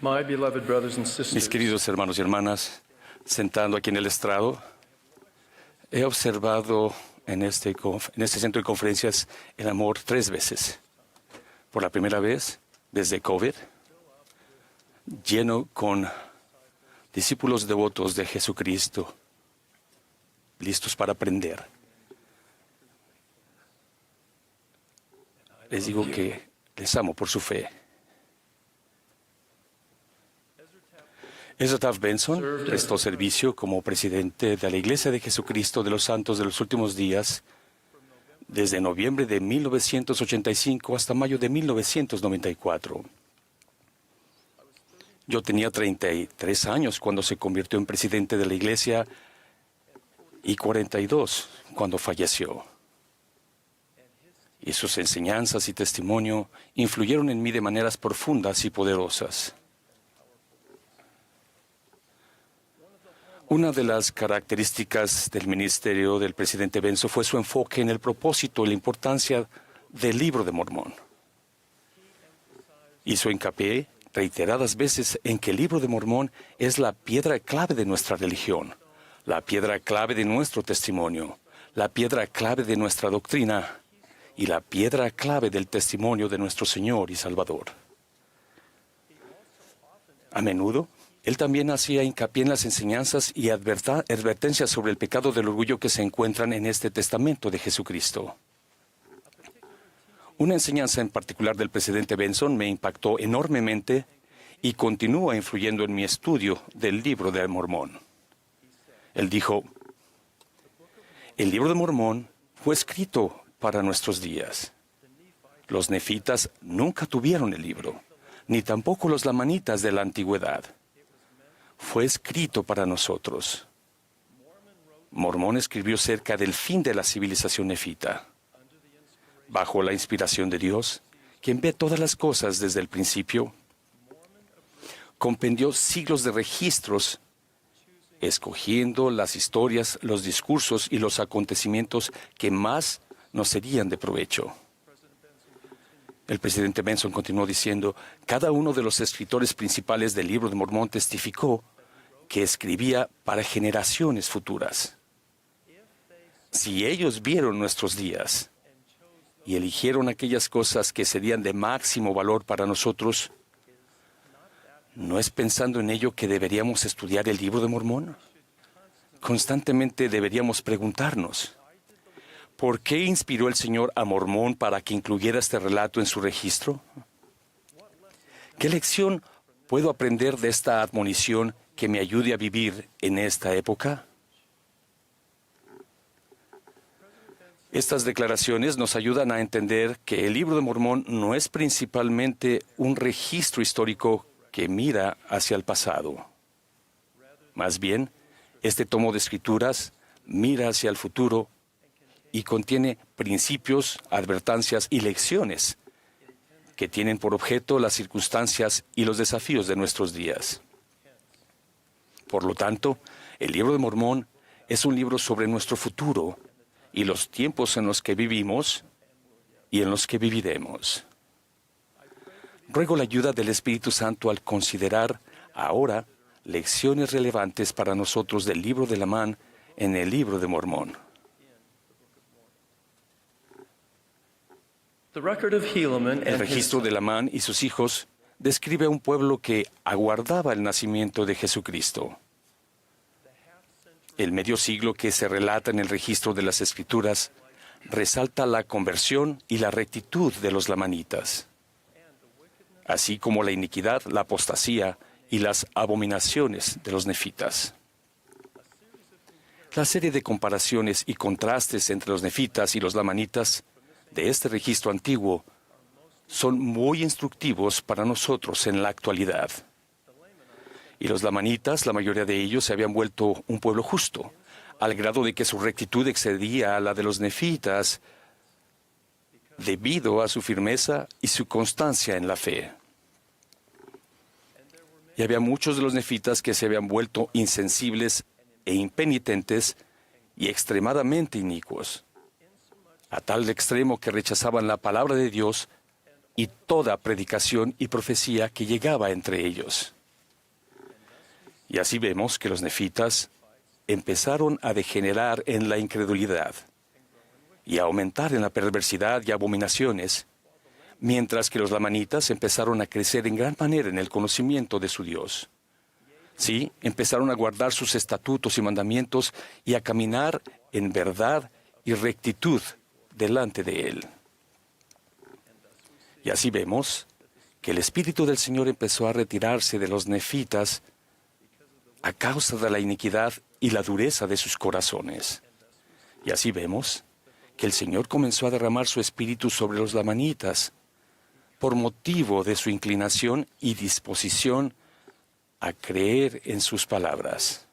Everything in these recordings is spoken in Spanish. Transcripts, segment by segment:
My beloved brothers and Mis sisters, queridos hermanos y hermanas, sentando aquí en el estrado, he observado en este centro de conferencias el amor 3 veces. Por la primera vez, desde COVID, lleno con discípulos devotos de Jesucristo, listos para aprender. Les digo que les amo por su fe. Ezra Taft Benson prestó servicio como presidente de la Iglesia de Jesucristo de los Santos de los Últimos Días desde noviembre de 1985 hasta mayo de 1994. Yo tenía 33 años cuando se convirtió en presidente de la Iglesia y 42 cuando falleció. Y sus enseñanzas y testimonio influyeron en mí de maneras profundas y poderosas. Una de las características del ministerio del presidente Benson fue su enfoque en el propósito y la importancia del Libro de Mormón. Hizo hincapié reiteradas veces en que el Libro de Mormón es la piedra clave de nuestra religión, la piedra clave de nuestro testimonio, la piedra clave de nuestra doctrina y la piedra clave del testimonio de nuestro Señor y Salvador. A menudo, él también hacía hincapié en las enseñanzas y advertencias sobre el pecado del orgullo que se encuentran en este testamento de Jesucristo. Una enseñanza en particular del presidente Benson me impactó enormemente y continúa influyendo en mi estudio del Libro de Mormón. Él dijo: el Libro de Mormón fue escrito para nuestros días. Los nefitas nunca tuvieron el libro, ni tampoco los lamanitas de la antigüedad. Fue escrito para nosotros. Mormón escribió cerca del fin de la civilización nefita. Bajo la inspiración de Dios, quien ve todas las cosas desde el principio, compendió siglos de registros, escogiendo las historias, los discursos y los acontecimientos que más nos serían de provecho. El presidente Benson continuó diciendo: cada uno de los escritores principales del Libro de Mormón testificó que escribía para generaciones futuras. Si ellos vieron nuestros días y eligieron aquellas cosas que serían de máximo valor para nosotros, ¿no es pensando en ello que deberíamos estudiar el Libro de Mormón? Constantemente deberíamos preguntarnos: ¿por qué inspiró el Señor a Mormón para que incluyera este relato en su registro? ¿Qué lección puedo aprender de esta admonición que me ayude a vivir en esta época? Estas declaraciones nos ayudan a entender que el Libro de Mormón no es principalmente un registro histórico que mira hacia el pasado. Más bien, este tomo de escrituras mira hacia el futuro y contiene principios, advertencias y lecciones que tienen por objeto las circunstancias y los desafíos de nuestros días. Por lo tanto, el Libro de Mormón es un libro sobre nuestro futuro y los tiempos en los que vivimos y en los que viviremos. Ruego la ayuda del Espíritu Santo al considerar ahora lecciones relevantes para nosotros del Libro de Lamán en el Libro de Mormón. El registro de Lamán y sus hijos describe a un pueblo que aguardaba el nacimiento de Jesucristo. El medio siglo que se relata en el registro de las Escrituras resalta la conversión y la rectitud de los lamanitas, así como la iniquidad, la apostasía y las abominaciones de los nefitas. La serie de comparaciones y contrastes entre los nefitas y los lamanitas de este registro antiguo son muy instructivos para nosotros en la actualidad. Y los lamanitas, la mayoría de ellos, se habían vuelto un pueblo justo, al grado de que su rectitud excedía a la de los nefitas debido a su firmeza y su constancia en la fe. Y había muchos de los nefitas que se habían vuelto insensibles e impenitentes y extremadamente inicuos, a tal extremo que rechazaban la palabra de Dios y toda predicación y profecía que llegaba entre ellos. Y así vemos que los nefitas empezaron a degenerar en la incredulidad y a aumentar en la perversidad y abominaciones, mientras que los lamanitas empezaron a crecer en gran manera en el conocimiento de su Dios. Sí, empezaron a guardar sus estatutos y mandamientos y a caminar en verdad y rectitud delante de Él. Y así vemos que el Espíritu del Señor empezó a retirarse de los nefitas a causa de la iniquidad y la dureza de sus corazones. Y así vemos que el Señor comenzó a derramar su Espíritu sobre los lamanitas por motivo de su inclinación y disposición a creer en sus palabras.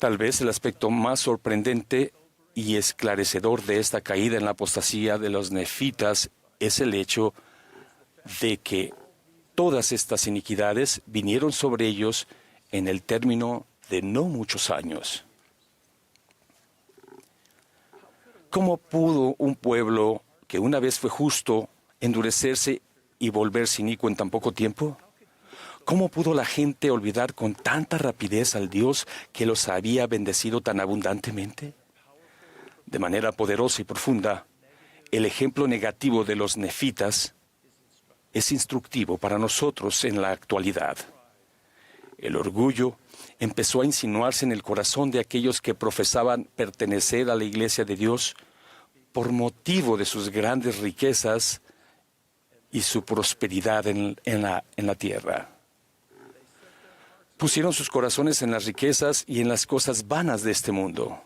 Tal vez el aspecto más sorprendente y esclarecedor de esta caída en la apostasía de los nefitas es el hecho de que todas estas iniquidades vinieron sobre ellos en el término de no muchos años. ¿Cómo pudo un pueblo que una vez fue justo endurecerse y volverse inicuo en tan poco tiempo? ¿Cómo pudo la gente olvidar con tanta rapidez al Dios que los había bendecido tan abundantemente? De manera poderosa y profunda, el ejemplo negativo de los nefitas es instructivo para nosotros en la actualidad. El orgullo empezó a insinuarse en el corazón de aquellos que profesaban pertenecer a la Iglesia de Dios por motivo de sus grandes riquezas y su prosperidad en la tierra. Pusieron sus corazones en las riquezas y en las cosas vanas de este mundo,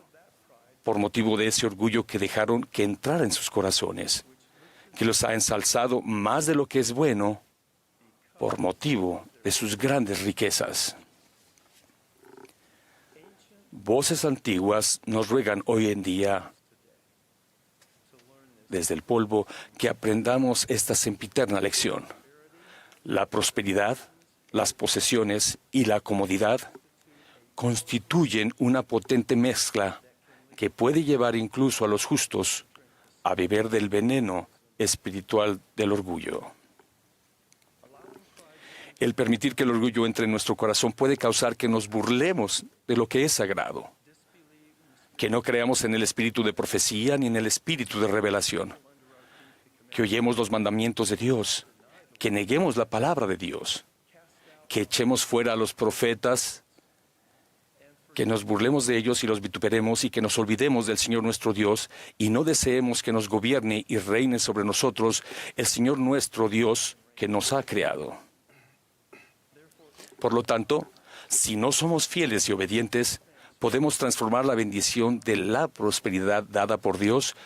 por motivo de ese orgullo que dejaron que entrara en sus corazones, que los ha ensalzado más de lo que es bueno, por motivo de sus grandes riquezas. Voces antiguas nos ruegan hoy en día, desde el polvo, que aprendamos esta sempiterna lección. La prosperidad, las posesiones y la comodidad constituyen una potente mezcla que puede llevar incluso a los justos a beber del veneno espiritual del orgullo. El permitir que el orgullo entre en nuestro corazón puede causar que nos burlemos de lo que es sagrado, que no creamos en el espíritu de profecía ni en el espíritu de revelación, que oyemos los mandamientos de Dios, que neguemos la palabra de Dios, que echemos fuera a los profetas, que nos burlemos de ellos y los vituperemos y que nos olvidemos del Señor nuestro Dios y no deseemos que nos gobierne y reine sobre nosotros el Señor nuestro Dios que nos ha creado. Por lo tanto, si no somos fieles y obedientes, podemos transformar la bendición de la prosperidad dada por Dios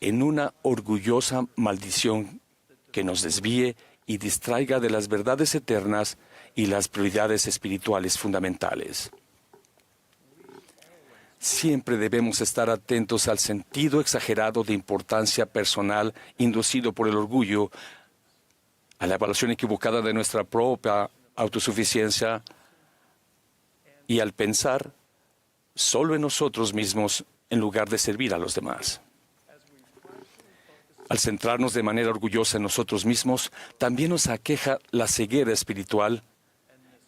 en una orgullosa maldición que nos desvíe y distraiga de las verdades eternas y las prioridades espirituales fundamentales. Siempre debemos estar atentos al sentido exagerado de importancia personal inducido por el orgullo, a la evaluación equivocada de nuestra propia autosuficiencia y al pensar solo en nosotros mismos en lugar de servir a los demás. Al centrarnos de manera orgullosa en nosotros mismos, también nos aqueja la ceguera espiritual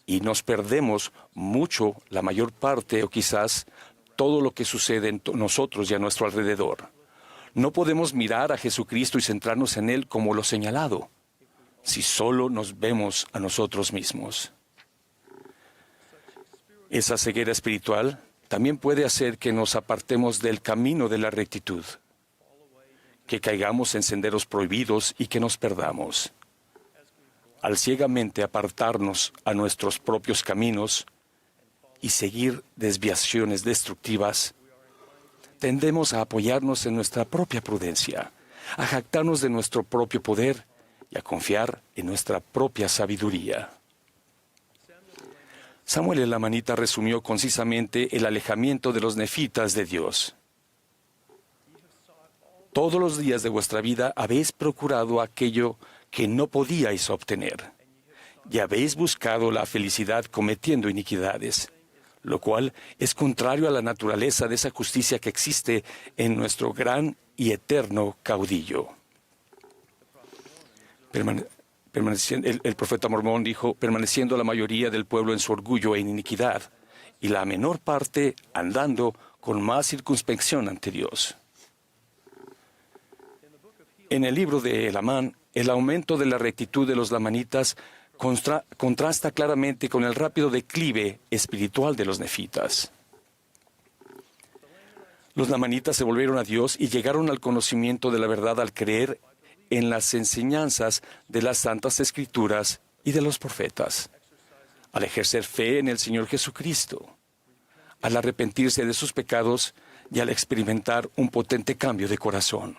y nos perdemos mucho, la mayor parte o quizás todo lo que sucede en nosotros y a nuestro alrededor. No podemos mirar a Jesucristo y centrarnos en Él como lo señalado, si solo nos vemos a nosotros mismos. Esa ceguera espiritual también puede hacer que nos apartemos del camino de la rectitud, que caigamos en senderos prohibidos y que nos perdamos. Al ciegamente apartarnos a nuestros propios caminos y seguir desviaciones destructivas, tendemos a apoyarnos en nuestra propia prudencia, a jactarnos de nuestro propio poder y a confiar en nuestra propia sabiduría. Samuel el lamanita resumió concisamente el alejamiento de los nefitas de Dios. Todos los días de vuestra vida habéis procurado aquello que no podíais obtener, y habéis buscado la felicidad cometiendo iniquidades, lo cual es contrario a la naturaleza de esa justicia que existe en nuestro gran y eterno caudillo. El profeta Mormón dijo, permaneciendo la mayoría del pueblo en su orgullo e iniquidad, y la menor parte andando con más circunspección ante Dios. En el libro de Elamán, el aumento de la rectitud de los lamanitas contrasta claramente con el rápido declive espiritual de los nefitas. Los lamanitas se volvieron a Dios y llegaron al conocimiento de la verdad al creer en las enseñanzas de las Santas Escrituras y de los profetas, al ejercer fe en el Señor Jesucristo, al arrepentirse de sus pecados y al experimentar un potente cambio de corazón.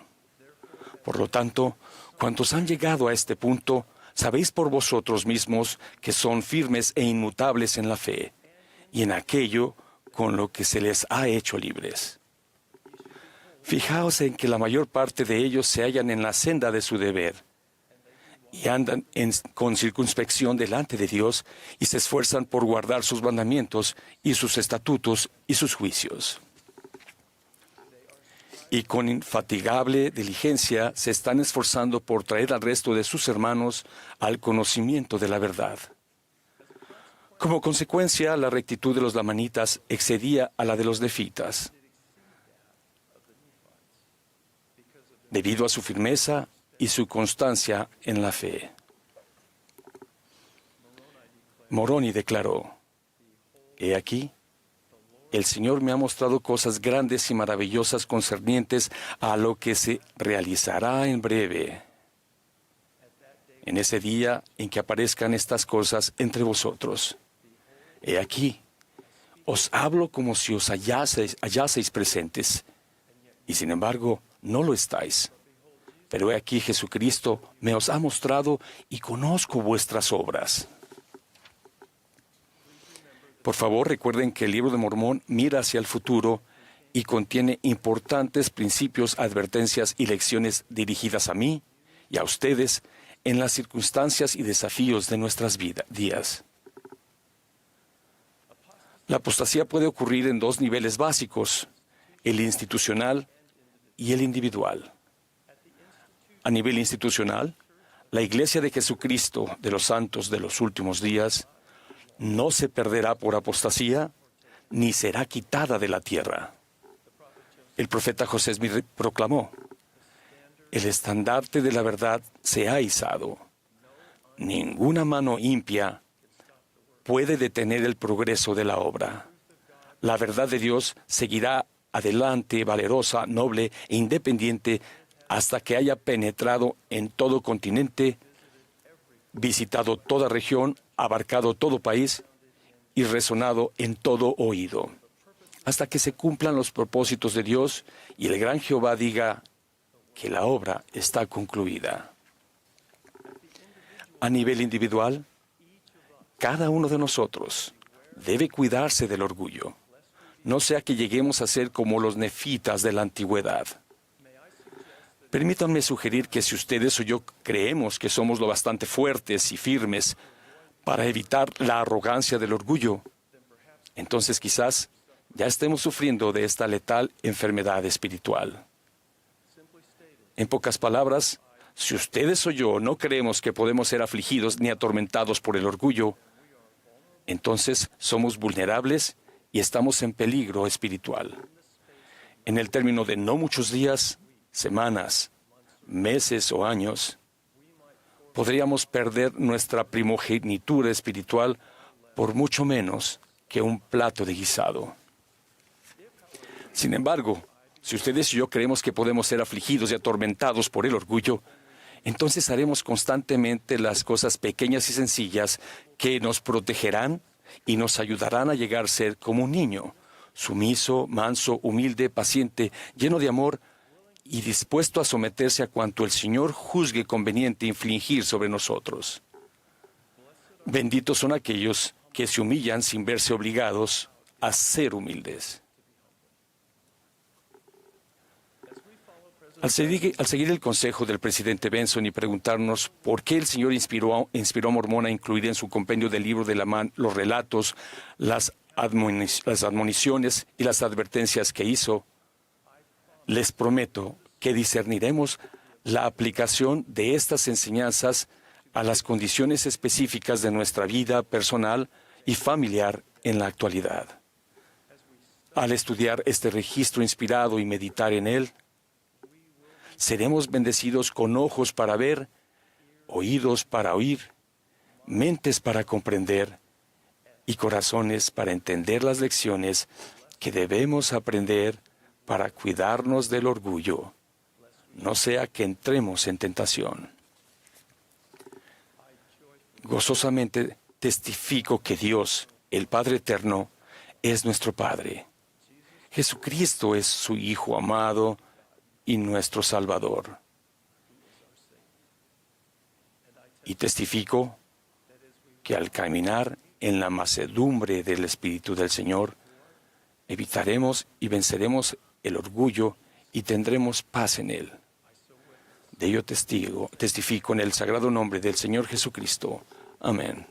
Por lo tanto, cuantos han llegado a este punto, sabéis por vosotros mismos que son firmes e inmutables en la fe y en aquello con lo que se les ha hecho libres. Fijaos en que la mayor parte de ellos se hallan en la senda de su deber y andan con circunspección delante de Dios y se esfuerzan por guardar sus mandamientos y sus estatutos y sus juicios. Y con infatigable diligencia se están esforzando por traer al resto de sus hermanos al conocimiento de la verdad. Como consecuencia, la rectitud de los lamanitas excedía a la de los nefitas, debido a su firmeza y su constancia en la fe. Moroni declaró, «He aquí, el Señor me ha mostrado cosas grandes y maravillosas concernientes a lo que se realizará en breve. En ese día en que aparezcan estas cosas entre vosotros, he aquí, os hablo como si os hallaseis presentes, y sin embargo no lo estáis. Pero he aquí Jesucristo me os ha mostrado y conozco vuestras obras». Por favor, recuerden que el libro de Mormón mira hacia el futuro y contiene importantes principios, advertencias y lecciones dirigidas a mí y a ustedes en las circunstancias y desafíos de nuestras días. La apostasía puede ocurrir en dos niveles básicos, el institucional y el individual. A nivel institucional, la Iglesia de Jesucristo de los Santos de los Últimos Días no se perderá por apostasía, ni será quitada de la tierra. El profeta José Smith proclamó, «El estandarte de la verdad se ha izado. Ninguna mano impía puede detener el progreso de la obra. La verdad de Dios seguirá adelante, valerosa, noble e independiente, hasta que haya penetrado en todo continente, visitado toda región, abarcado todo país y resonado en todo oído, hasta que se cumplan los propósitos de Dios y el gran Jehová diga que la obra está concluida». A nivel individual, cada uno de nosotros debe cuidarse del orgullo, no sea que lleguemos a ser como los nefitas de la antigüedad. Permítanme sugerir que si ustedes o yo creemos que somos lo bastante fuertes y firmes para evitar la arrogancia del orgullo, entonces quizás ya estemos sufriendo de esta letal enfermedad espiritual. En pocas palabras, si ustedes o yo no creemos que podemos ser afligidos ni atormentados por el orgullo, entonces somos vulnerables y estamos en peligro espiritual. En el término de no muchos días, semanas, meses o años, podríamos perder nuestra primogenitura espiritual por mucho menos que un plato de guisado. Sin embargo, si ustedes y yo creemos que podemos ser afligidos y atormentados por el orgullo, entonces haremos constantemente las cosas pequeñas y sencillas que nos protegerán y nos ayudarán a llegar a ser como un niño, sumiso, manso, humilde, paciente, lleno de amor y dispuesto a someterse a cuanto el Señor juzgue conveniente infligir sobre nosotros. Benditos son aquellos que se humillan sin verse obligados a ser humildes. Al seguir el consejo del presidente Benson y preguntarnos por qué el Señor inspiró a Mormón a incluir en su compendio del libro de Elamán los relatos, las admoniciones y las advertencias que hizo, les prometo que discerniremos la aplicación de estas enseñanzas a las condiciones específicas de nuestra vida personal y familiar en la actualidad. Al estudiar este registro inspirado y meditar en él, seremos bendecidos con ojos para ver, oídos para oír, mentes para comprender y corazones para entender las lecciones que debemos aprender para cuidarnos del orgullo, no sea que entremos en tentación. Gozosamente testifico que Dios, el Padre Eterno, es nuestro Padre. Jesucristo es su Hijo amado y nuestro Salvador. Y testifico que al caminar en la mansedumbre del Espíritu del Señor, evitaremos y venceremos el orgullo y tendremos paz en él. De ello testifico en el sagrado nombre del Señor Jesucristo. Amén.